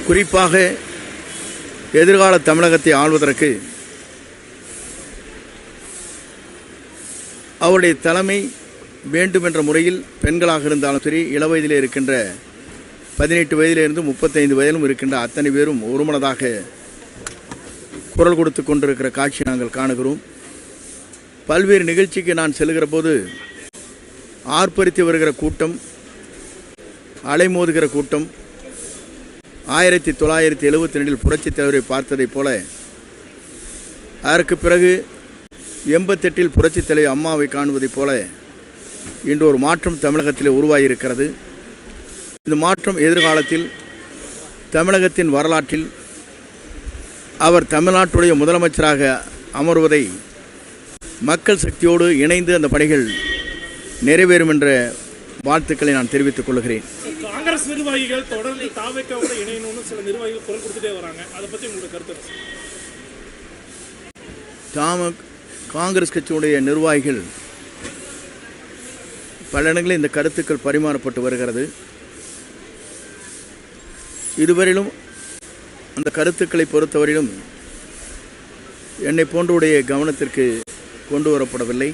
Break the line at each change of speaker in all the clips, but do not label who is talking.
குறிப்பாக எதிர்கால தமிழகத்தை ஆள்வதற்கு அவருடைய தலைமை வேண்டுமென்ற முறையில் பெண்களாக இருந்தாலும் சரி, இளவயதிலே இருக்கின்ற 18 வயதிலிருந்து 35 வயதிலும் இருக்கின்ற அத்தனை பேரும் ஒருமனதாக குரல் கொடுத்து கொண்டிருக்கிற காட்சி நாங்கள் காணுகிறோம். பல்வேறு நிகழ்ச்சிக்கு நான் செல்கிற போது ஆர்ப்பரித்து வருகிற கூட்டம், அலைமோதுகிற கூட்டம் 1972 புரட்சித் தலைவரை பார்த்ததைப் போல, அதற்கு பிறகு 88 புரட்சித் தலைவர் அம்மாவை காணுவதைப் போல இன்று ஒரு மாற்றம் தமிழகத்தில் உருவாகியிருக்கிறது. இந்த மாற்றம் எதிர்காலத்தில் தமிழகத்தின் வரலாற்றில் அவர் தமிழ்நாட்டுடைய முதலமைச்சராக அமர்வதை மக்கள் சக்தியோடு இணைந்து அந்த பணிகள் நிறைவேறும் என்ற வாழ்த்துக்களை நான் தெரிவித்துக் கொள்கிறேன்.
காங்கிரஸ் நிர்வாகிகள் தொடர்ந்து தாவேக்காவோட இணையணும்னு சில நிர்வாகிகள் குரல் கொடுத்துட்டே வராங்க. அதை பற்றி உங்களுடைய கருத்து?
காங்கிரஸ் கட்சியுடைய நிர்வாகிகள் பல இடங்களில் இந்த கருத்துக்கள் பரிமாறப்பட்டு வருகிறது. இதுவரையிலும் அந்த கருத்துக்களை பொறுத்தவரையிலும் என்னை போன்றவுடைய கவனத்திற்கு கொண்டு வரப்படவில்லை.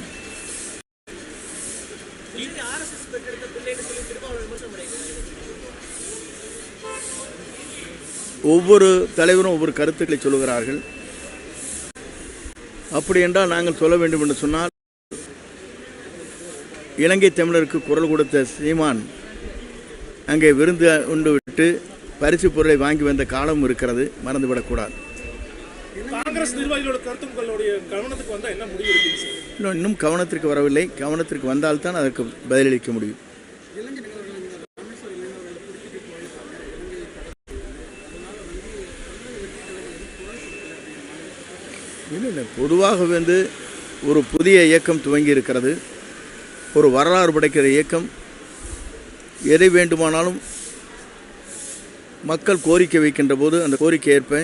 ஒவ்வொரு தலைவரும் ஒவ்வொரு கருத்துக்களை சொல்லுகிறார்கள். அப்படி என்றால் நாங்கள் சொல்ல வேண்டும் என்று சொன்னால், இலங்கை தமிழருக்கு குரல் கொடுத்த சீமான் அங்கே விருந்து உண்டு விட்டு பரிசு பொருளை வாங்கி வந்த காலம் இருக்கிறது, மறந்துவிடக்கூடாது.
காங்கிரஸ் நிர்வாகிகளோட கருத்து உங்களுடைய கவனத்துக்கு வந்தால் என்ன முடிவு எடுப்பீங்க?
இன்னும் கவனத்திற்கு வரவில்லை. கவனத்திற்கு வந்தால்தான் அதற்கு பதிலளிக்க முடியும். இல்லை, பொதுவாக ஒரு புதிய இயக்கம் துவங்கி இருக்கிறது. ஒரு வரலாறு படைக்கிற இயக்கம். எதை வேண்டுமானாலும் மக்கள் கோரிக்கை வைக்கின்ற போது அந்த கோரிக்கை ஏற்ப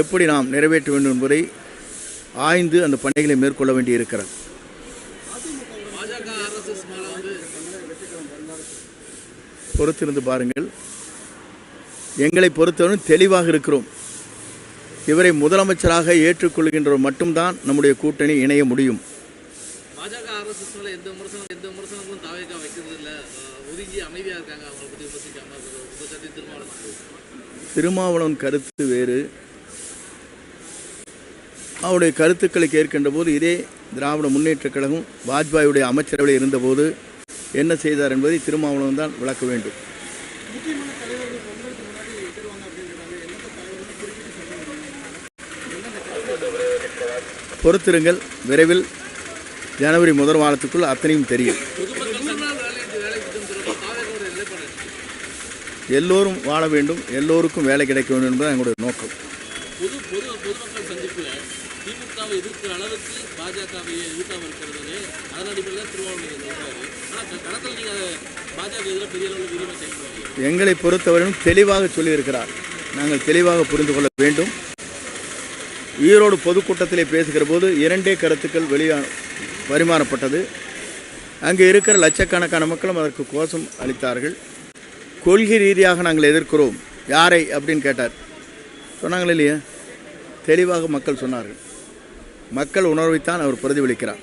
எப்படி நாம் நிறைவேற்ற வேண்டும் என்பதை ஆய்ந்து அந்த பணிகளை மேற்கொள்ள வேண்டி இருக்கிறது. பொறுத்திருந்து பாருங்கள். எங்களை பொறுத்தவரை தெளிவாக இருக்கிறோம். இவரை முதலமைச்சராக ஏற்றுக்கொள்கின்றவர் மட்டும்தான் நம்முடைய கூட்டணி இணைய முடியும். திருமாவளவன் கருத்து வேறு. அவருடைய கருத்துக்களை கேட்கின்ற போது இதே திராவிட முன்னேற்றக் கழகம் வாஜ்பாயுடைய அமைச்சரவையில் இருந்தபோது என்ன செய்தார் என்பதை திருமாவளவன் தான் விளக்க வேண்டும். பொறுத்திருங்கள், விரைவில் ஜனவரி முதல் வாரத்துக்குள் அத்தனையும் தெரியும். எல்லோரும் வாழ வேண்டும், எல்லோருக்கும் வேலை கிடைக்க வேண்டும் என்பது எங்களுடைய நோக்கம். எங்களை பொறுத்தவரையும் தெளிவாக சொல்லியிருக்கிறார். நாங்கள் தெளிவாக புரிந்து கொள்ள வேண்டும். ஈரோடு பொதுக்கூட்டத்திலே பேசுகிற போது 2 கருத்துக்கள் பரிமாறப்பட்டது. அங்கே இருக்கிற லட்சக்கணக்கான மக்களும் அதற்கு கோஷம் அளித்தார்கள். கொள்கை ரீதியாக நாங்கள் எதிர்க்கிறோம். யாரை அப்படின்னு கேட்டார். சொன்னாங்களே இல்லையா? தெளிவாக மக்கள் சொன்னார்கள். மக்கள் உணர்வைத்தான் அவர் பிரதிபலிக்கிறார்.